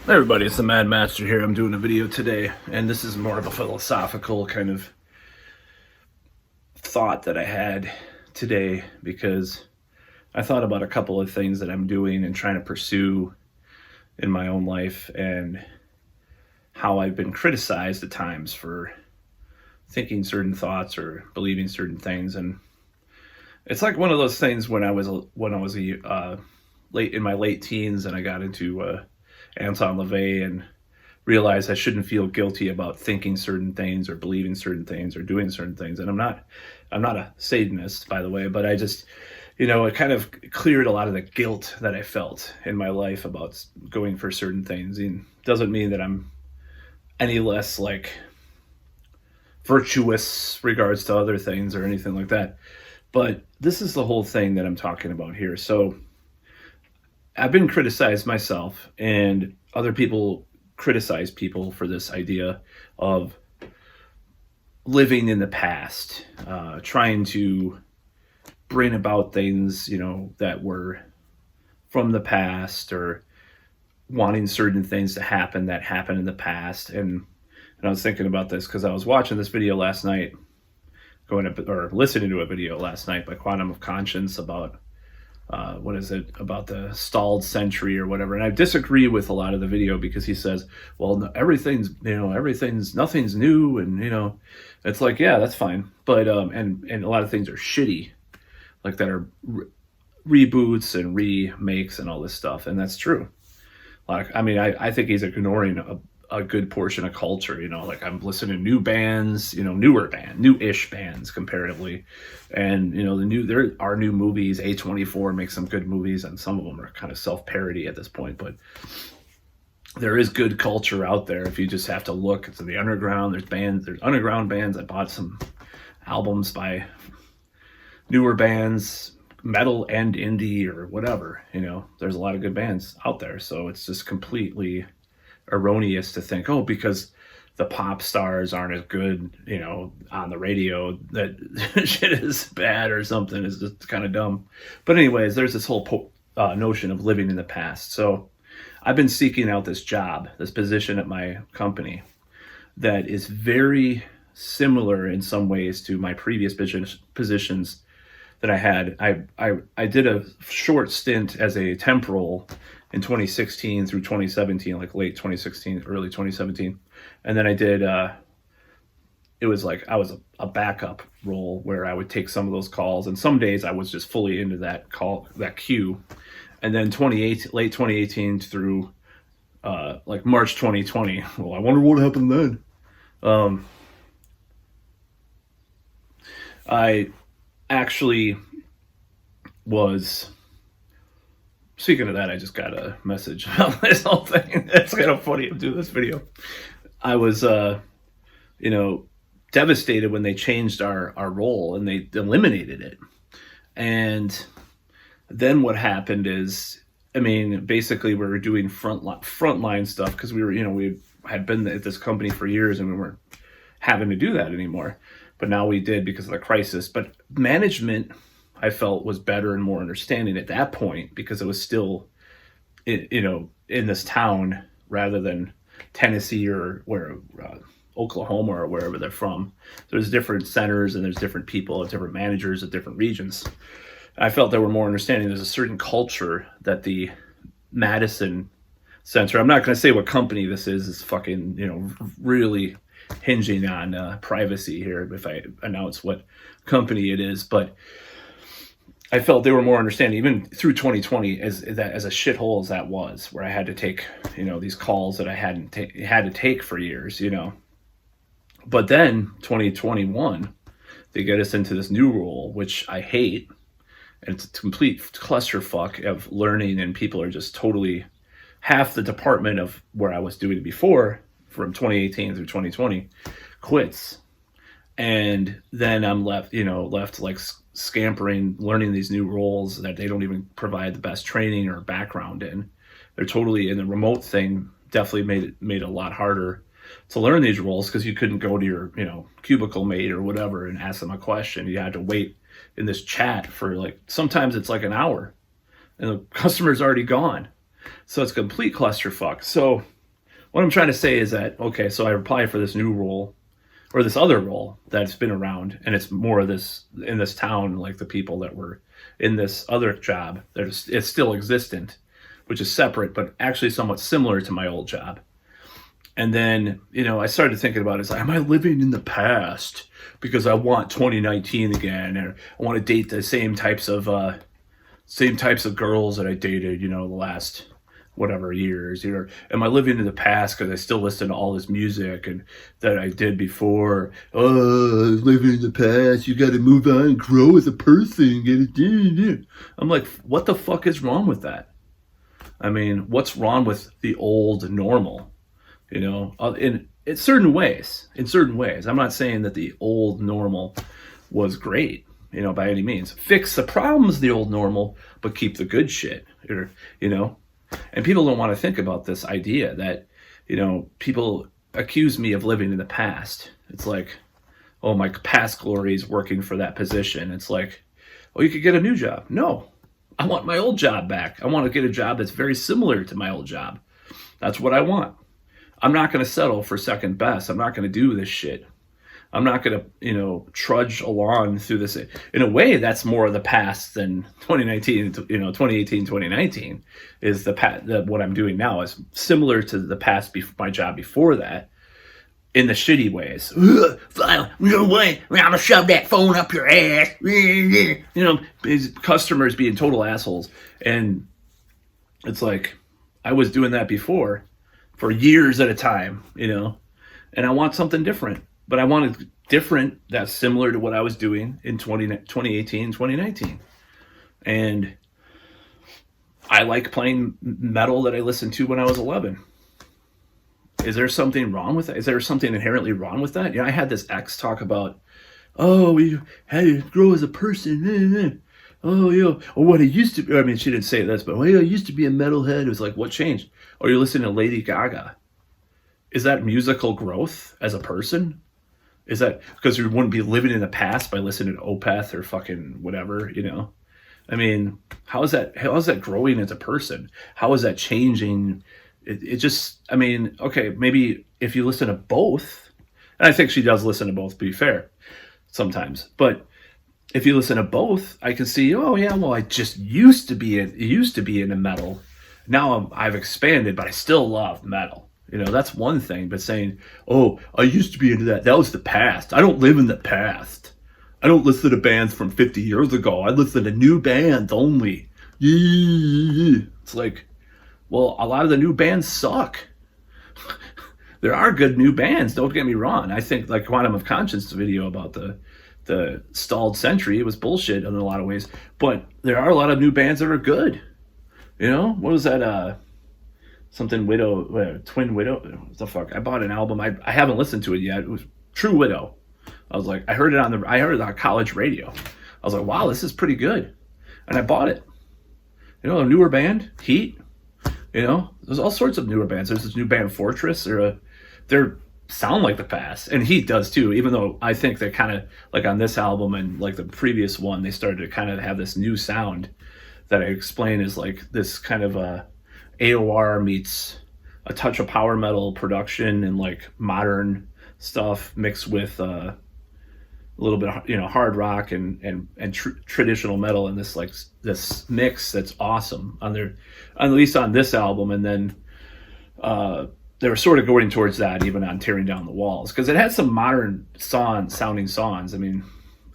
Hey everybody, it's the Mad Master here. I'm doing a video today, and this is more of a philosophical kind of thought that I had today because I thought about a couple of things that I'm doing and trying to pursue in my own life and how I've been criticized at times for thinking certain thoughts or believing certain things. And it's like one of those things when I was late in my late teens and I got into Anton LaVey and realized I shouldn't feel guilty about thinking certain things or believing certain things or doing certain things. And I'm not a Satanist, by the way, but I just, it kind of cleared a lot of the guilt that I felt in my life about going for certain things. And it doesn't mean that I'm any less like virtuous regards to other things or anything like that. But this is the whole thing that I'm talking about here. So I've been criticized myself, and other people criticize people for this idea of living in the past, trying to bring about things, that were from the past, or wanting certain things to happen that happened in the past. And I was thinking about this because I was watching this video last night, listening to a video last night by Quantum of Conscience about about the stalled century or whatever. And I disagree with a lot of the video because he says, well, no, nothing's new. And, it's like, yeah, that's fine. But, and a lot of things are shitty, like that are reboots and remakes and all this stuff. And that's true. Like, I think he's ignoring a good portion of culture, like I'm listening to new bands, newish bands comparatively. And, there are new movies. A24 makes some good movies, and some of them are kind of self-parody at this point, but there is good culture out there if you just have to look. It's in the underground. There's underground bands. I bought some albums by newer bands, metal and indie or whatever, there's a lot of good bands out there. So it's just completely erroneous to think, because the pop stars aren't as good, on the radio, that shit is bad or something. Is just kind of dumb. But anyways, there's this whole notion of living in the past. So I've been seeking out this position at my company that is very similar in some ways to my previous positions that I had. I did a short stint as a temp role in 2016 through 2017, like late 2016, early 2017. And then I did, it was like I was a backup role where I would take some of those calls. And some days I was just fully into that queue. And then late 2018 through like March 2020. Well, I wonder what happened then. I actually was, speaking of that, I just got a message about this whole thing. It's kind of funny to do this video. I was, devastated when they changed our role and they eliminated it. And then what happened is, basically we were doing frontline stuff because we had been at this company for years and we weren't having to do that anymore. But now we did because of the crisis. But management, I felt, was better and more understanding at that point because it was still, in this town rather than Tennessee or Oklahoma or wherever they're from. There's different centers and there's different people, different managers at different regions. I felt they were more understanding. There's a certain culture that the Madison Center, I'm not going to say what company this is fucking, really hinging on privacy here if I announce what company it is, but I felt they were more understanding even through 2020 as a shithole as that was, where I had to take, these calls that I had to take for years, But then 2021, they get us into this new role, which I hate. And it's a complete clusterfuck of learning, and people are just totally half the department of where I was doing before from 2018 through 2020 quits. And then I'm left like scampering, learning these new roles that they don't even provide the best training or background in. They're totally, in the remote thing, definitely made it a lot harder to learn these roles because you couldn't go to your, cubicle mate or whatever and ask them a question. You had to wait in this chat for sometimes it's like an hour and the customer's already gone. So it's a complete clusterfuck. So what I'm trying to say is that, okay, so I apply for this new role or this other role that's been around, and it's more of this in this town, like the people that were in this other job, it's still existent, which is separate, but actually somewhat similar to my old job. And then, I started thinking about it. It's like, am I living in the past because I want 2019 again, and I want to date the same types of girls that I dated, the last whatever years. Am I living in the past because I still listen to all this music and that I did before? Oh, living in the past. You got to move on and grow as a person. I'm like, what the fuck is wrong with that? I mean, what's wrong with the old normal? In certain ways. I'm not saying that the old normal was great, by any means. Fix the problems of the old normal, but keep the good shit, And people don't want to think about this idea that, people accuse me of living in the past. It's like, oh, my past glory is working for that position. It's like, oh, you could get a new job. No, I want my old job back. I want to get a job that's very similar to my old job. That's what I want. I'm not going to settle for second best. I'm not going to do this shit. I'm not going to, trudge along through this. In a way, that's more of the past than 2019, 2018, 2019 is what I'm doing now is similar to the past, my job before that, in the shitty ways. I'm going to shove that phone up your ass. Customers being total assholes. And it's like, I was doing that before for years at a time, and I want something different. But I wanted different that's similar to what I was doing in 2018, 2019. And I like playing metal that I listened to when I was 11. Is there something wrong with that? Is there something inherently wrong with that? I had this ex talk about, we had to grow as a person. Oh, or what it used to be. I mean, she didn't say this, but I used to be a metalhead. It was like, what changed? Oh, you're listening to Lady Gaga. Is that musical growth as a person? Is that because you wouldn't be living in the past by listening to Opeth or fucking whatever, I mean, how is that growing as a person? How is that changing? It just, I mean, okay, maybe if you listen to both, and I think she does listen to both, to be fair, sometimes, but if you listen to both, I can see, oh yeah, well, I just used to be into metal. Now I've expanded, but I still love metal. That's one thing, but saying, oh, I used to be into that. That was the past. I don't live in the past. I don't listen to bands from 50 years ago. I listen to new bands only. It's like, well, a lot of the new bands suck. There are good new bands, don't get me wrong. I think like Quantum of Conscience video about the stalled century, it was bullshit in a lot of ways. But there are a lot of new bands that are good. What was that? Something Widow, Twin Widow. What the fuck? I bought an album. I haven't listened to it yet. It was True Widow. I was like, I heard it on college radio. I was like, wow, this is pretty good, and I bought it. A newer band, Heat. There's all sorts of newer bands. There's this new band, Fortress. They sound like the past, and Heat does too. Even though I think they kind of like on this album and like the previous one, they started to kind of have this new sound that I explain is like this kind of AOR meets a touch of power metal production and like modern stuff mixed with a little bit of, hard rock and traditional metal in this mix that's awesome at least on this album. And then they were sort of going towards that even on Tearing Down the Walls because it had some modern sounding songs. I mean,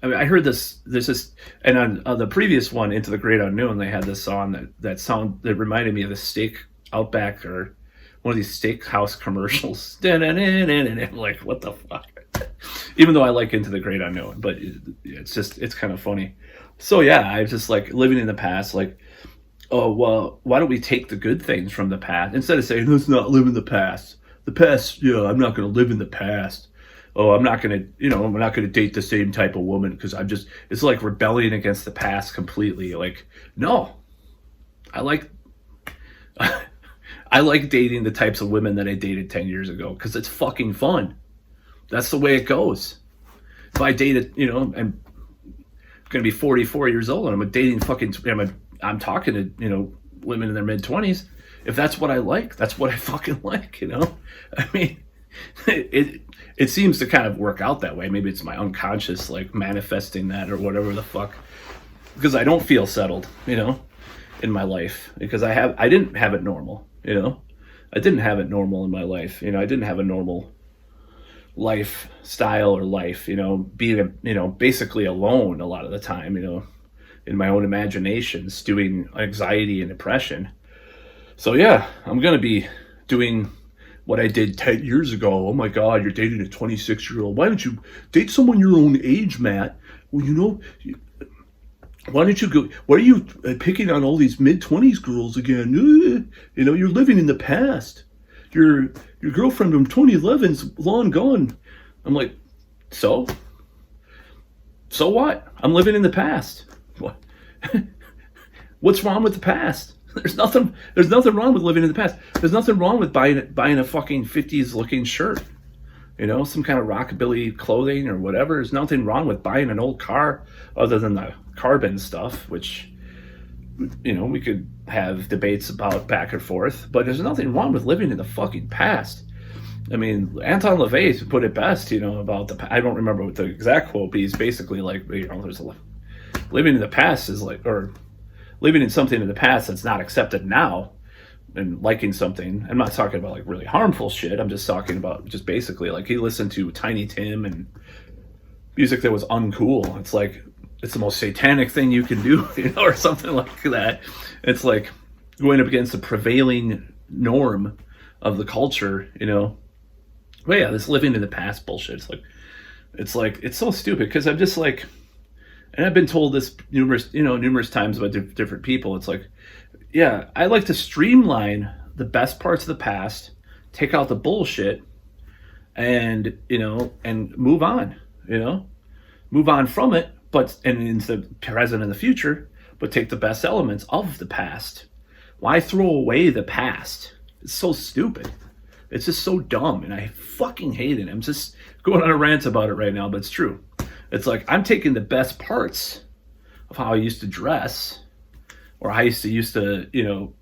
I heard this is, and on the previous one, Into the Great Unknown, they had this song that reminded me of the steak Outback or one of these steakhouse commercials. I'm like, what the fuck? Even though I like Into the Great Unknown, but it's kind of funny. So yeah, I was just like living in the past, like, oh, well, why don't we take the good things from the past instead of saying, let's not live in the past. The past, I'm not going to live in the past. Oh, I'm not going to date the same type of woman because it's like rebelling against the past completely. Like, no, I like dating the types of women that I dated 10 years ago because it's fucking fun. That's the way it goes. If I dated, I'm going to be 44 years old and I'm dating I'm talking to, women in their mid 20s. if that's what I like, that's what I fucking like, you know? I mean, it seems to kind of work out that way. Maybe it's my unconscious, like, manifesting that or whatever the fuck. Because I don't feel settled, you know, in my life. Because I didn't have it normal, you know? I didn't have it normal in my life. You know, I didn't have a normal lifestyle or life, you know, being, you know, basically alone a lot of the time, you know, in my own imagination, stewing anxiety and depression. So yeah, I'm going to be doing what I did 10 years ago. Oh my God, you're dating a 26-year-old. Why don't you date someone your own age, Matt? Well, you know, why don't you go, why are you picking on all these mid-20s girls again? You know, you're living in the past. Your girlfriend from 2011's long gone. I'm like, so what? I'm living in the past. What? What's wrong with the past? There's nothing wrong with living in the past. There's nothing wrong with buying a fucking 50s looking shirt. You know, some kind of rockabilly clothing or whatever. There's nothing wrong with buying an old car other than the carbon stuff, which, you know, we could have debates about back and forth, but there's nothing wrong with living in the fucking past. I mean, Anton LaVey put it best, you know, about I don't remember what the exact quote, but he's basically like, you know, living in the past is like, or living in something in the past that's not accepted now, and liking something. I'm not talking about like really harmful shit. I'm just talking about just basically like he listened to Tiny Tim and music that was uncool. It's like, it's the most satanic thing you can do, you know, or something like that. It's like going up against the prevailing norm of the culture, you know. But yeah, this living in the past bullshit. It's so stupid because I'm just like, and I've been told this numerous times about different people. It's like, yeah, I like to streamline the best parts of the past, take out the bullshit, and, you know, and move on, you know, move on from it. But and into the present and the future, but take the best elements of the past. Why throw away the past? It's so stupid. It's just so dumb, and I fucking hate it. I'm just going on a rant about it right now, but it's true. It's like I'm taking the best parts of how I used to dress, or how I used to, you know,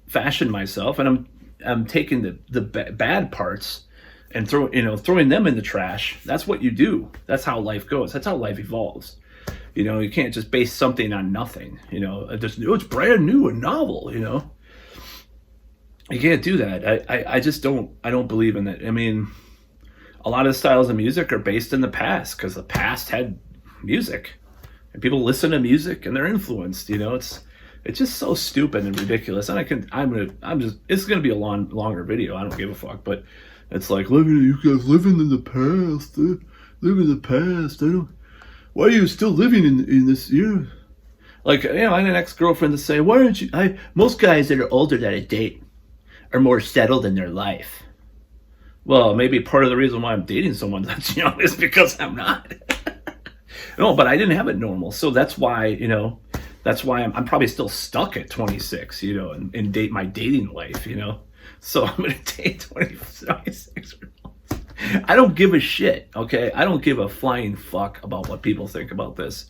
fashion myself, and I'm taking the bad parts and throwing them in the trash. That's what you do. That's how life goes. That's how life evolves. You know, you can't just base something on nothing. You know, it's brand new, a novel. You know, you can't do that. I just don't. I don't believe in it. I mean, a lot of the styles of music are based in the past because the past had music, and people listen to music and they're influenced. You know, it's just so stupid and ridiculous. And it's gonna be a longer video. I don't give a fuck. But it's like you guys living in the past. Live in the past. Why are you still living in this year? Like, you know, I had an ex-girlfriend to say, why aren't you, most guys that are older that I date are more settled in their life. Well, maybe part of the reason why I'm dating someone that's young is because I'm not. No, but I didn't have it normal. So that's why, you know, I'm probably still stuck at 26, you know, and date my dating life, you know. So I'm going to date 26 I don't give a shit, okay? I don't give a flying fuck about what people think about this.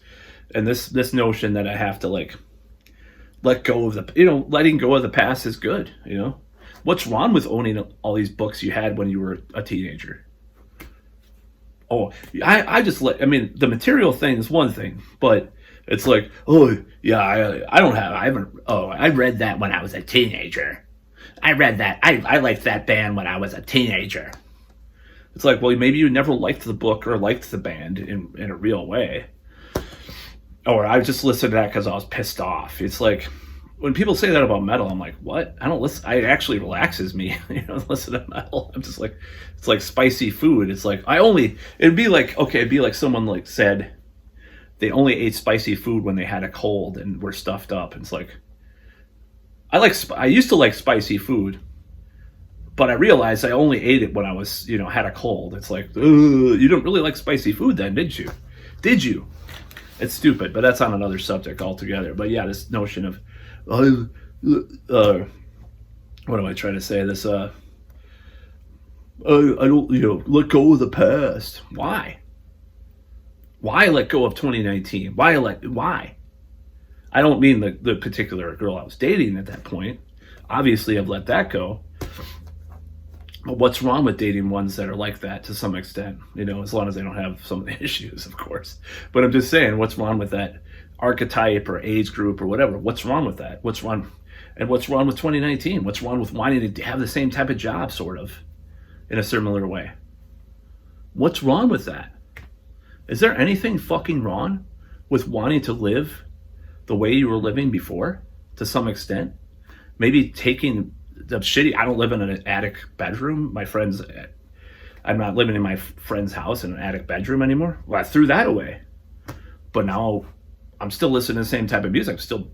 And this notion that I have to, like, let go of letting go of the past is good, you know? What's wrong with owning all these books you had when you were a teenager? Oh, I the material thing is one thing, but it's like, oh, yeah, I read that when I was a teenager. I read that. I liked that band when I was a teenager. It's like, well, maybe you never liked the book or liked the band in a real way. Or I just listened to that because I was pissed off. It's like, when people say that about metal, I'm like, what? I don't listen. It actually relaxes me, you know, to listen to metal. I'm just like, it's like spicy food. It's like, it'd be like someone like said they only ate spicy food when they had a cold and were stuffed up. And it's like, I used to like spicy food. But I realized I only ate it when I was, you know, had a cold. It's like, you don't really like spicy food then, did you? Did you? It's stupid, but that's on another subject altogether. But yeah, this notion of, what am I trying to say? This, I don't, you know, let go of the past. Why? Why let go of 2019? Why? I don't mean the particular girl I was dating at that point. Obviously, I've let that go. But what's wrong with dating ones that are like that to some extent? As long as they don't have some of the issues, of course. But I'm just saying, what's wrong with that archetype or age group or whatever? What's wrong with that? What's wrong? And what's wrong with 2019? What's wrong with wanting to have the same type of job, sort of, in a similar way? What's wrong with that? Is there anything fucking wrong with wanting to live the way you were living before, to some extent? Maybe taking the shitty, I don't live in an attic bedroom. I'm not living in my friend's house in an attic bedroom anymore. Well, I threw that away. But now I'm still listening to the same type of music. I'm still,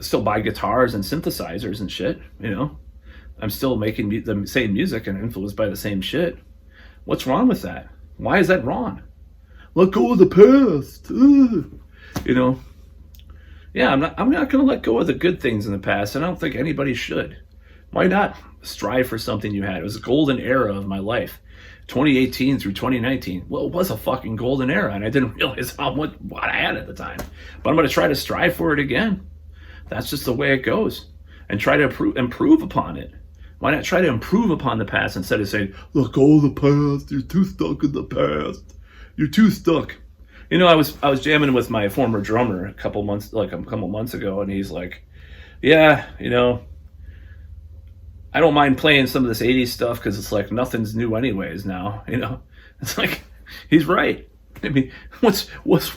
still buy guitars and synthesizers and shit, I'm still making the same music and influenced by the same shit. What's wrong with that? Why is that wrong? Let go of the past. Yeah, I'm not going to let go of the good things in the past, and I don't think anybody should. Why not strive for something you had? It was a golden era of my life, 2018 through 2019. Well, it was a fucking golden era, and I didn't realize what I had at the time. But I'm going to try to strive for it again. That's just the way it goes, and try to improve upon it. Why not try to improve upon the past instead of saying, "Let go of the past. You're too stuck in the past. You're too stuck." I was jamming with my former drummer a couple months ago, and he's like, "Yeah, I don't mind playing some of this 80s stuff because it's like nothing's new anyways now." It's like, he's right. I mean, what's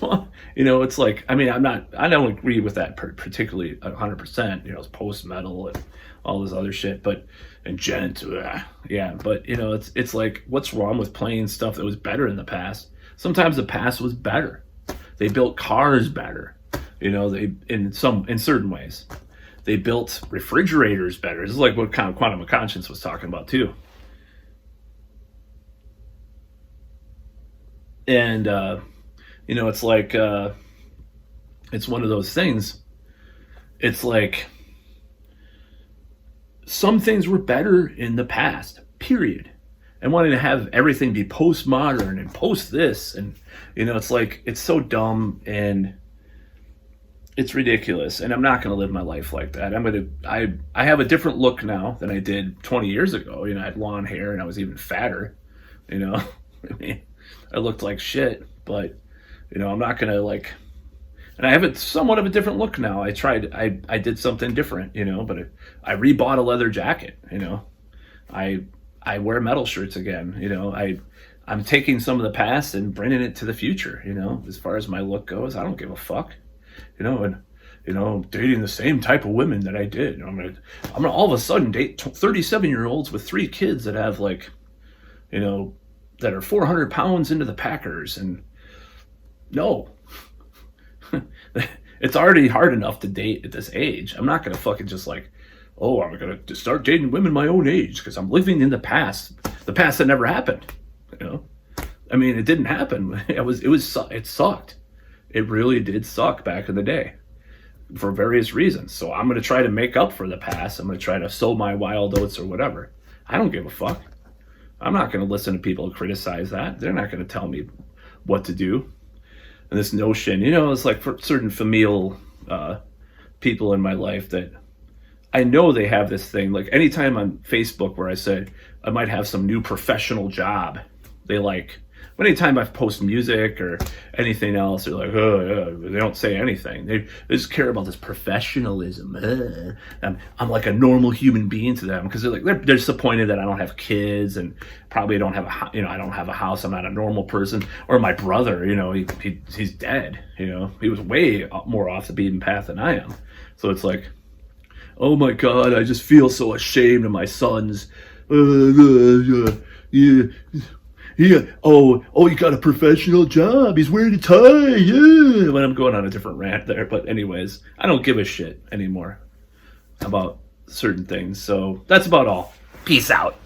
wrong? It's like, I don't agree with that particularly 100%. It's post metal and all this other shit, but it's like, what's wrong with playing stuff that was better in the past? Sometimes the past was better. They built cars better, in certain ways. They built refrigerators better. This is like what kind of Quantum of Conscience was talking about too. And it's like it's one of those things. It's like some things were better in the past, period. And wanting to have everything be postmodern and post this, and it's like, it's so dumb and it's ridiculous. And I'm not going to live my life like that. I have a different look now than I did 20 years ago. I had long hair and I was even fatter. I looked like shit, but I'm not going to and I have somewhat of a different look now. I did something different, but I rebought a leather jacket. I wear metal shirts again. I'm taking some of the past and bringing it to the future. As far as my look goes, I don't give a fuck. And dating the same type of women that I did. I'm gonna all of a sudden date 37-year-olds with 3 kids that have that are 400 pounds into the Packers, and no. It's already hard enough to date at this age. I'm not gonna fucking just I'm gonna start dating women my own age because I'm living in the past that never happened. It didn't happen. It sucked. It really did suck back in the day for various reasons. So I'm gonna try to make up for the past. I'm gonna try to sow my wild oats or whatever. I don't give a fuck. I'm not gonna listen to people criticize that. They're not gonna tell me what to do. And this notion, it's like for certain familial people in my life that I know they have this thing. Like anytime on Facebook where I said I might have some new professional job, they but anytime I post music or anything else, they're like, oh, they don't say anything. They just care about this professionalism. I'm like a normal human being to them because they're disappointed that I don't have kids and probably don't have I don't have a house. I'm not a normal person. Or my brother, he's dead. He was way more off the beaten path than I am. So it's like, oh my God, I just feel so ashamed of my sons. Yeah. Oh, he got a professional job. He's wearing a tie. Yeah. But I'm going on a different rant there. But anyways, I don't give a shit anymore about certain things. So that's about all. Peace out.